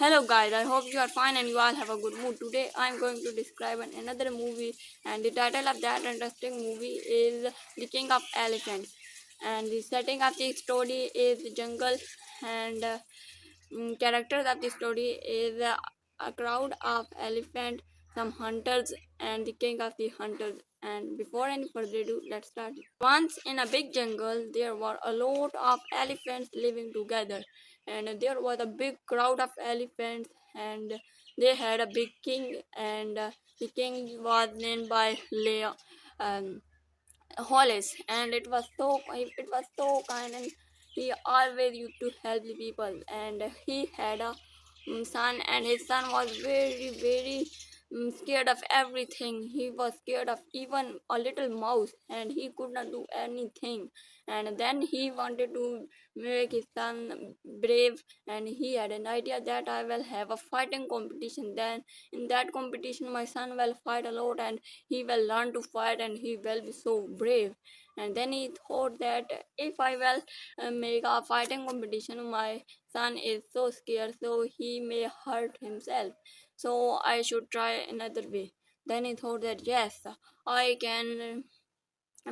Hello guys, I hope you are fine and you all have a good mood. Today I am going to describe another movie, and the title of that interesting movie is The King of Elephants. And the setting of the story is the jungle, and characters of the story is a crowd of elephants, some hunters, and the king of the hunters. And before any further ado, let's start. Once in a big jungle, there were a lot of elephants living together, and there was a big crowd of elephants, and they had a big king, and the king was named by Leah. Um, Hollis, and it was so kind, and he always used to help the people. And he had a son, and his son was very scared of everything. He was scared of even a little mouse, and he could not do anything. And then he wanted to make his son brave, and he had an idea that I will have a fighting competition. Then in that competition my son will fight a lot, and he will learn to fight, and he will be so brave. And then he thought that if I will make a fighting competition, my son is so scared, so he may hurt himself, so I should try another way. Then he thought that yes, I can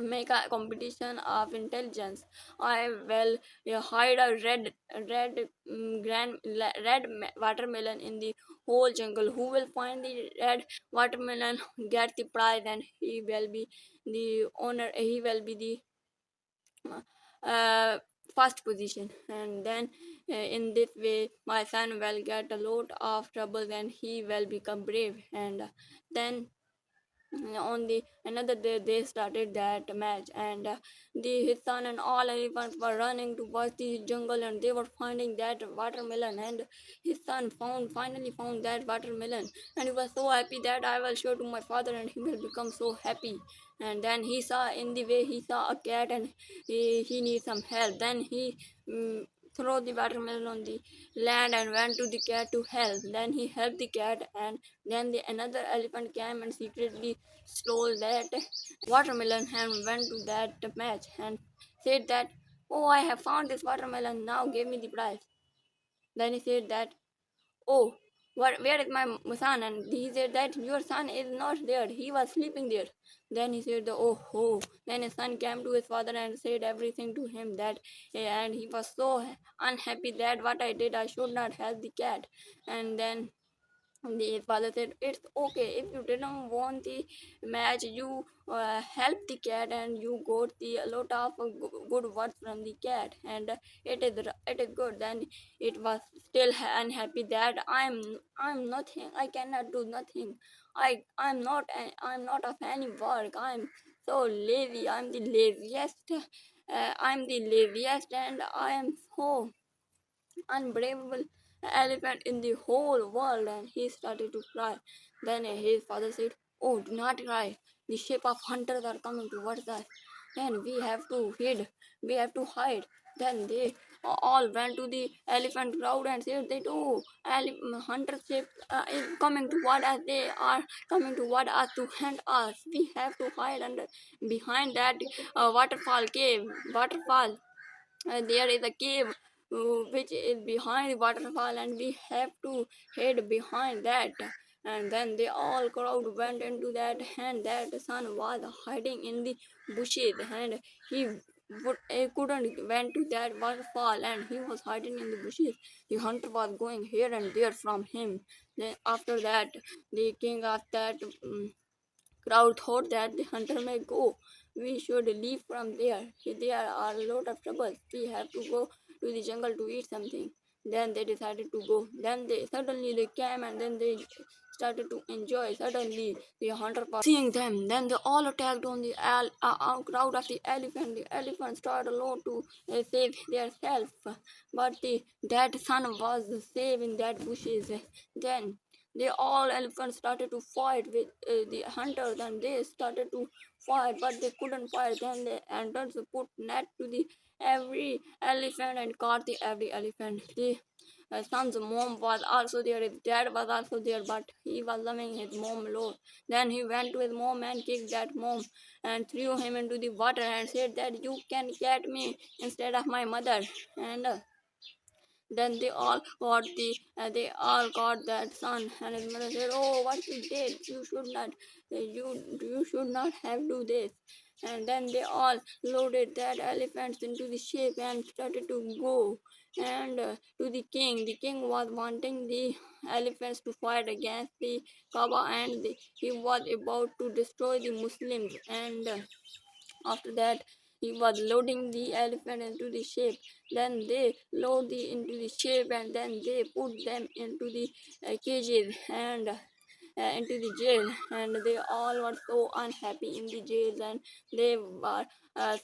make a competition of intelligence. I will hide a red watermelon in the whole jungle. Who will find the red watermelon get the prize, and he will be the owner. He will be the uh, first position. And then in this way my son will get a lot of trouble, and he will become brave. And then on the another day they started that match, and the his son and all elephants were running towards the jungle, and they were finding that watermelon. And his son finally found that watermelon, and he was so happy that I will show to my father, and he will become so happy. And then he saw in the way he saw a cat, and he needs some help. Then he um, throw the watermelon on the land and went to the cat to help. Then he helped the cat, and then the another elephant came and secretly stole that watermelon and went to that match and said that, "Oh, I have found this watermelon. Now give me the prize." Then he said that, "Oh, where is my son?" And he said that your son is not there. He was sleeping there. Then he said, "Oh, oh." Then his son came to his father and said everything to him that, and he was so unhappy that what I did, I should not help the cat. And then the father said, "It's okay. If you didn't want the match, you helped the cat, and you got the a lot of good words from the cat, and it is good." Then it was still unhappy that I'm nothing. I cannot do nothing. I'm not of any work. I'm so lazy. I'm the laziest. And I am so unbelievable elephant in the whole world. And he started to cry. Then his father said, "Oh, do not cry. The ship of hunters are coming towards us. Then we have to hide. We have to hide." Then they all went to the elephant crowd and said that, "Oh, hunter ship is coming toward us. They are coming toward us to hunt us. We have to hide under behind that waterfall. There is a cave which is behind the waterfall, and we have to hide behind that." And then they all crowd went into that, and that son was hiding in the bushes, and he couldn't went to that waterfall, and he was hiding in the bushes. The hunter was going here and there from him. Then after that, the king of that crowd thought that the hunter may go. We should leave from there. There are a lot of troubles. We have to go to the jungle to eat something. Then they decided to go. Then they suddenly they came, and then they started to enjoy. Suddenly the hunter was seeing them. Then they all attacked on the crowd of the elephant. The elephant started alone to save themselves, but that son was safe in that bushes. Then they all elephants started to fight with the hunters, and they started to fight, but they couldn't fight. Then the hunters put net to the every elephant and caught the every elephant. The son's mom was also there, his dad was also there, but he was loving his mom a lot. Then he went to his mom and kicked that mom and threw him into the water and said that you can get me instead of my mother. And Then they all got that son, and his mother said, "Oh, what you did? You should not have do this." And then they all loaded that elephants into the ship and started to go and to the king. The king was wanting the elephants to fight against the Kaaba, and he was about to destroy the Muslims. And after that, he was loading the elephant into the ship. Then they load the into the ship, and then they put them into the cages and into the jail. And they all were so unhappy in the jail, and they were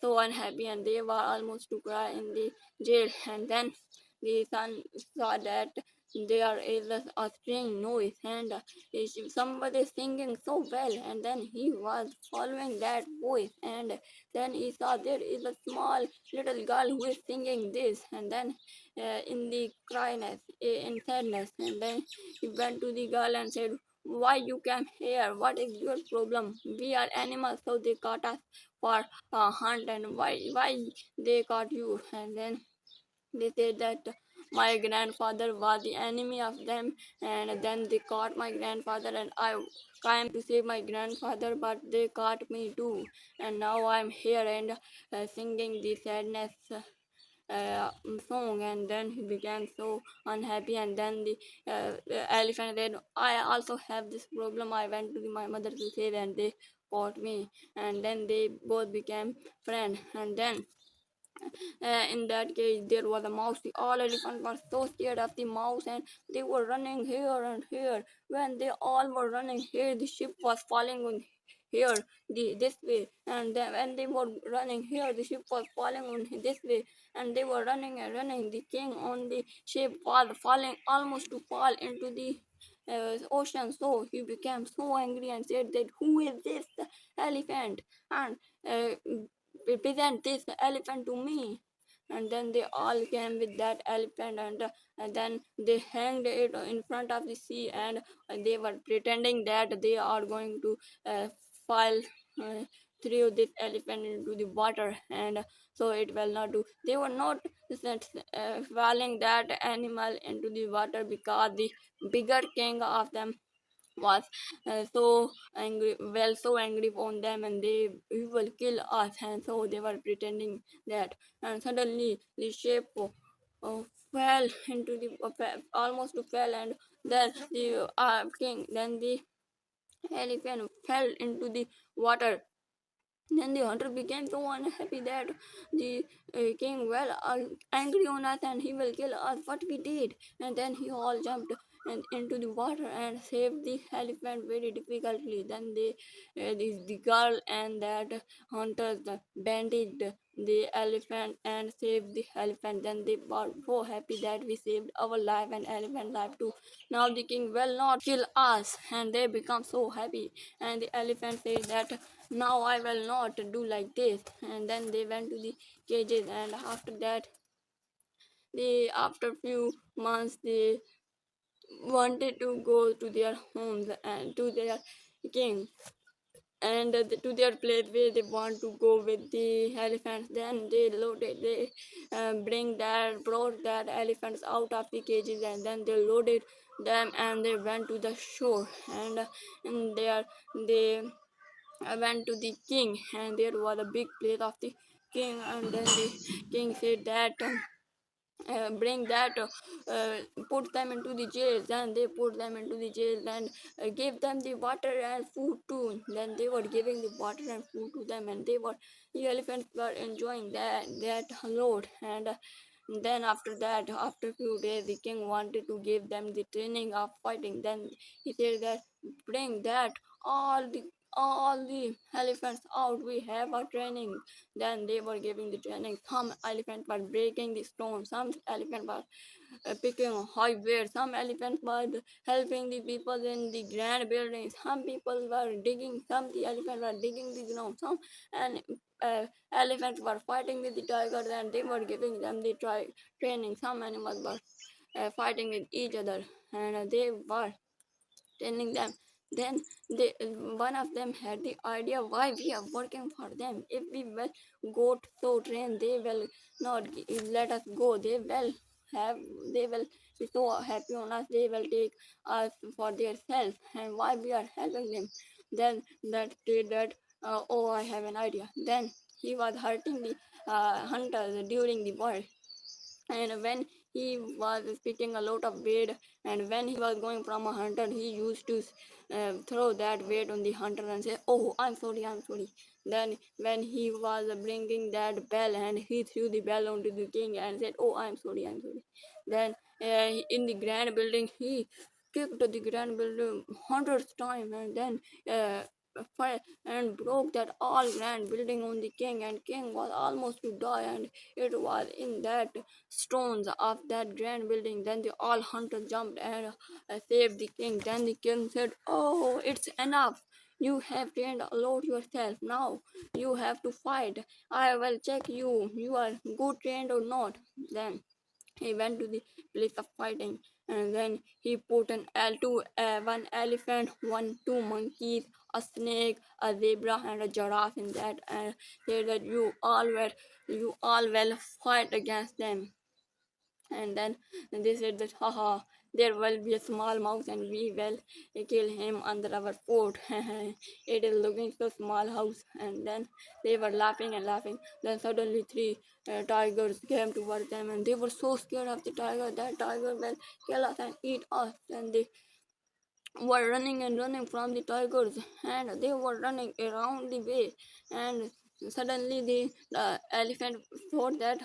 so unhappy, and they were almost to cry in the jail. And then the son saw that there is a strange noise, and somebody singing so well. And then he was following that voice, and then he saw there is a small little girl who is singing this. And then in the cryness, in sadness, and then he went to the girl and said, "Why you came here? What is your problem? We are animals, so they caught us for a hunt, and why they caught you?" And then they said that my grandfather was the enemy of them, and then they caught my grandfather, and I came to save my grandfather, but they caught me too. And now I'm here and singing the sadness song. And then he became so unhappy. And then the elephant said, "I also have this problem. I went to my mother to save, and they caught me." And then they both became friends. And then in that case, there was a mouse. All elephants were so scared of the mouse, and they were running here and here. When they all were running here, the ship was falling on here this way. And then when they were running here, the ship was falling on this way. And they were running and running. The king on the ship was falling, almost to fall into the ocean. So he became so angry and said that, "Who is this elephant? And uh, present this elephant to me." And then they all came with that elephant, and then they hanged it in front of the sea. And they were pretending that they are going to fall uh, through this elephant into the water, and so it will not do. They were not falling that animal into the water because the bigger king of them was so angry on them, and they will kill us. And so they were pretending that. And suddenly the ship fell into the almost fell, and then the king, then the elephant fell into the water. Then the hunter became so unhappy that the king well angry on us, and he will kill us what we did. And then he all jumped into the water and saved the elephant very difficultly. Then the girl and that hunters bandaged the elephant and saved the elephant. Then they were so happy that we saved our life and elephant life too. Now the king will not kill us, and they become so happy. And the elephant said that, "Now I will not do like this." And then they went to the cages, and after that, after few months, they wanted to go to their homes and to their king, and to their place where they want to go with the elephants. Then they brought that elephants out of the cages, and then they loaded them, and they went to the shore. And in there they I went to the king, and there was a big plate of the king. And then the king said that, bring that, put them into the jail. Then they put them into the jail, and gave them the water and food too. Then they were giving the water and food to them, and the elephants were enjoying that load. And then after that, after few days, the king wanted to give them the training of fighting. Then he said that, "Bring that all the elephants out. We have a training." Then they were giving the training. Some elephants were breaking the stone. Some elephants were picking hardware. Some elephants were helping the people in the grand buildings. Some people were digging. Some the elephants were digging the ground. Some and elephants were fighting with the tigers, and they were giving them the training. Some animals were fighting with each other, and they were telling them. Then one of them had the idea, "Why we are working for them? If we will go so train, they will not let us go. They will have, they will be so happy on us, they will take us for their self, and why we are helping them. Then that kid that, oh, I have an idea. Then he was hurting the hunters during the war, and when he was spitting a lot of weight, and when he was going from a hunter, he used to throw that weight on the hunter and say, oh, I'm sorry, I'm sorry. Then when he was bringing that bell, and he threw the bell onto the king and said, oh, I'm sorry, I'm sorry. Then in the grand building, he kicked the grand building hundreds times, and then uh, and broke that all grand building on the king, and king was almost to die, and it was in that stones of that grand building. Then the all hunters jumped and saved the king. Then the king said, oh, it's enough, you have trained a lot yourself, now you have to fight. I will check you, you are good trained or not. Then he went to the place of fighting, and then he put an L2, one elephant, two monkeys, a snake, a zebra, and a giraffe in that, and said that you all will fight against them. And then they said that, haha, there will be a small mouse and we will kill him under our fort. It is looking so small house. And then they were laughing and laughing. Then suddenly three tigers came towards them, and they were so scared of the tiger that tiger will kill us and eat us. And they were running and running from the tigers, and they were running around the way. And suddenly the elephant thought that,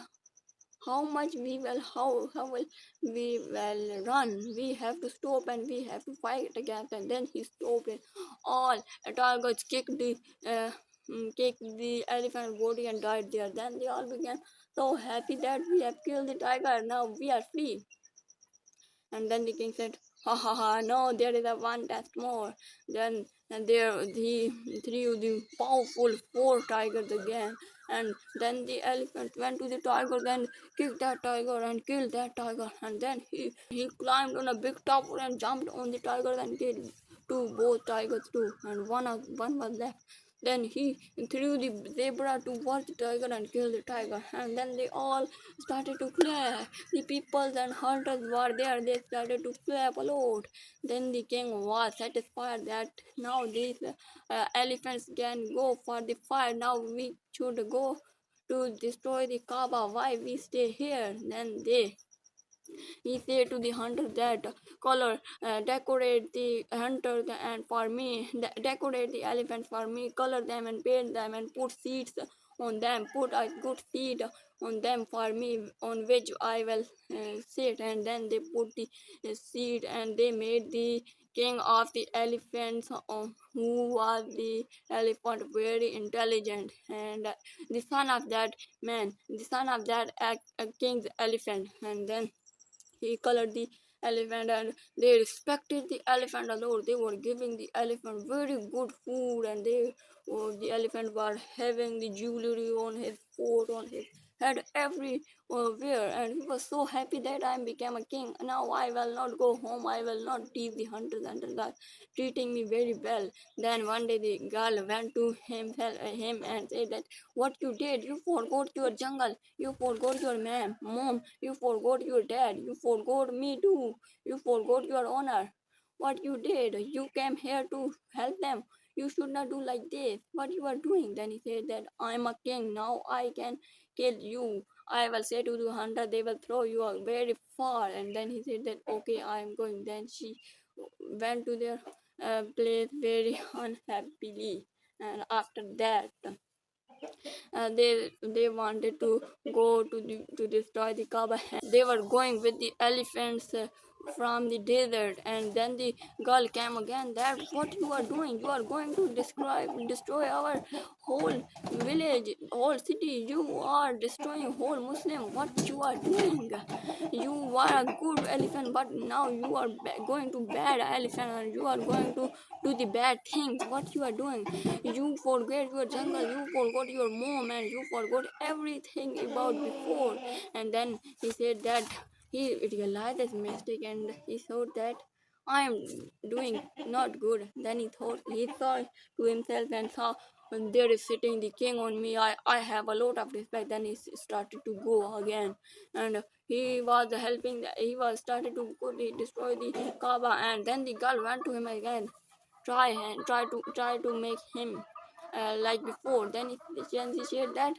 how will we will run, we have to stop and we have to fight against. And then he stopped, and all tigers kicked the elephant body and died there. Then they all began so happy that we have killed the tiger, now we are free. And then the king said, ha ha ha, no, there is a one test more. Then and there he threw the powerful four tigers again. And then the elephant went to the tiger and kicked that tiger and killed that tiger. And then he climbed on a big tower and jumped on the tiger and killed both tigers too. And one was left. Then he threw the zebra towards the tiger and killed the tiger. And then they all started to clap. The people and hunters were there. They started to clap a lot. Then the king was satisfied that now these elephants can go for the fire. Now we should go to destroy the Kaaba. Why we stay here? Then he said to the hunter that, color, decorate the hunter and for me, decorate the elephants for me, color them and paint them and put seeds on them, put a good seed on them for me on which I will sit. And then they put the seed, and they made the king of the elephants, who was the elephant very intelligent, and the son of that man, the son of that king's elephant. And then he colored the elephant, and they respected the elephant a lot. They were giving the elephant very good food, and the elephant was having the jewelry on his coat, on his head, everywhere. And he was so happy that I became a king. Now I will not go home, I will not leave the hunters, and they are treating me very well. Then one day the girl went to him and said that, what you did, you forgot your jungle, you forgot your mom, you forgot your dad, you forgot me too, you forgot your honor. What you did, you came here to help them, you should not do like this, what you are doing. Then he said that, I'm a king, now I can kill you, I will say to the hunter, they will throw you very far. And then he said that, okay, I am going. Then she went to their place very unhappily. And after that, they wanted to go to destroy the Kaaba. They were going with the elephants from the desert, and then the girl came again. That, what you are doing, you are going to destroy our whole village, whole city, you are destroying whole Muslim, what you are doing, you were a good elephant, but now you are going to bad elephant, and you are going to do the bad things, what you are doing, you forget your jungle, you forgot your mom, and you forgot everything about before. And then he said that he realized his mistake, and he thought that, I am doing not good. Then he thought to himself and saw, when there is sitting the king on me, I have a lot of respect. Then he started to go again, and he was helping. He was started to go destroy the Kaaba, and then the girl went to him again, try to make him like before. Then she said that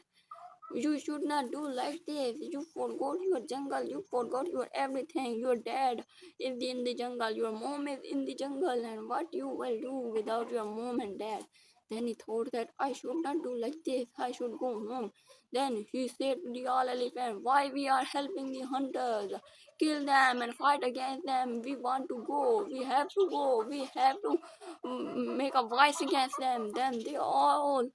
you should not do like this. You forgot your jungle. You forgot your everything. Your dad is in the jungle. Your mom is in the jungle. And what you will do without your mom and dad? Then he thought that I should not do like this. I should go home. Then he said to the all elephant, why we are helping the hunters? Kill them and fight against them. We want to go. We have to go. We have to make a voice against them. Then they all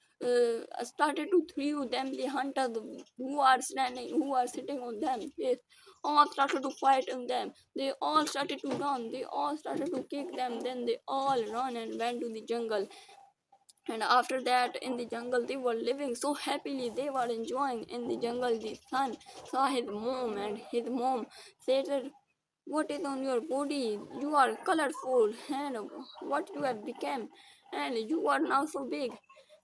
started to throw them. The hunters who are sitting on them, they all started to fight on them. They all started to run. They all started to kick them. Then they all run and went to the jungle. And after that, in the jungle, they were living so happily. They were enjoying in the jungle. The son saw his mom, and his mom said that, what is on your body? You are colorful, and what you have become, and you are now so big.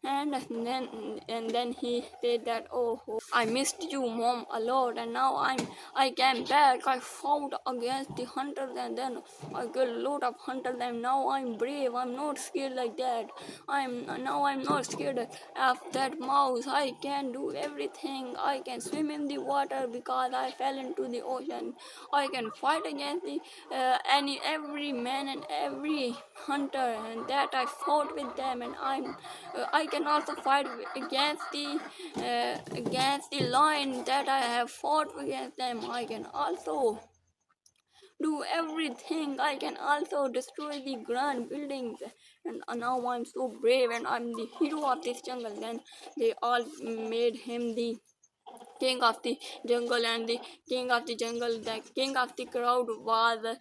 And then he said that, oh, I missed you, mom, a lot, and now I came back. I fought against the hunters, and then I killed a lot of hunters, and now I'm brave. I'm not scared like that. I'm not scared of that mouse. I can do everything. I can swim in the water because I fell into the ocean. I can fight against the every man and every hunter, and that I fought with them. And I can also fight against the lion that I have fought against them. I can also do everything. I can also destroy the grand buildings. And now I'm so brave, and I'm the hero of this jungle. Then they all made him the king of the jungle, and the king of the crowd was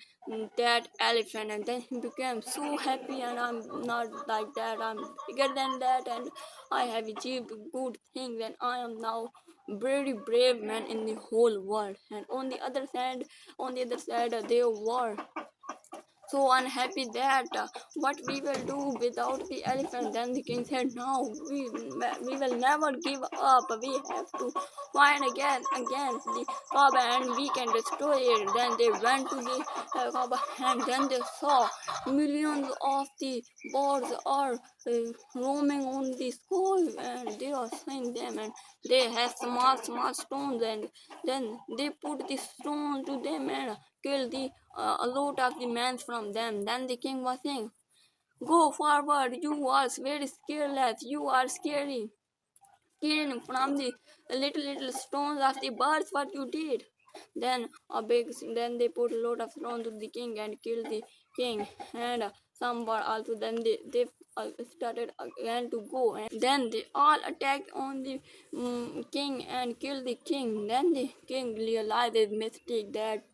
that elephant. And then he became so happy, and I'm not like that. I'm bigger than that, and I have achieved good things, and I am now very brave man in the whole world. And on the other side, they were so unhappy that what we will do without the elephant. Then the king said, no, we will never give up. We have to fight against the Kaaba, and we can destroy it. Then they went to the Kaaba, and then they saw millions of the birds are roaming on the sky, and they are seeing them, and they have small stones, and then they put the stone to them and kill a lot of the men from them. Then the king was saying, go forward, you are very careless, you are scary, scaring from the little stones of the birds what you did. Then they put a lot of stones to the king and killed the king, and some were also. Then they started again to go, and then they all attacked on the king and killed the king. Then the king realized his mistake, that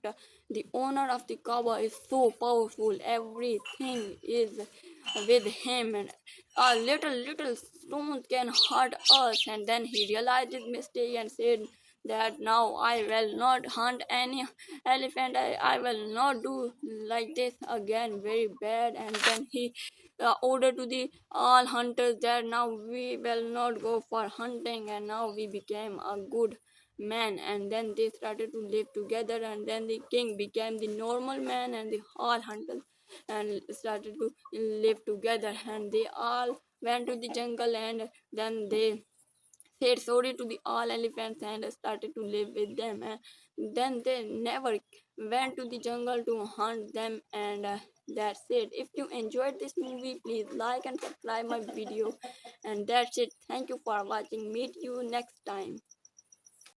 the owner of the Kaaba is so powerful, everything is with him, and a little stones can hurt us. And then he realized his mistake and said that, now I will not hunt any elephant. I will not do like this again, very bad. And then he ordered to the all hunters that now we will not go for hunting, and now we became a good man. And then they started to live together, and then the king became the normal man, and the all hunters and started to live together. And they all went to the jungle, and then they said sorry to the all elephants and started to live with them. And then they never went to the jungle to hunt them. And that's it. If you enjoyed this movie, please like and subscribe my video. And that's it. Thank you for watching. Meet you next time.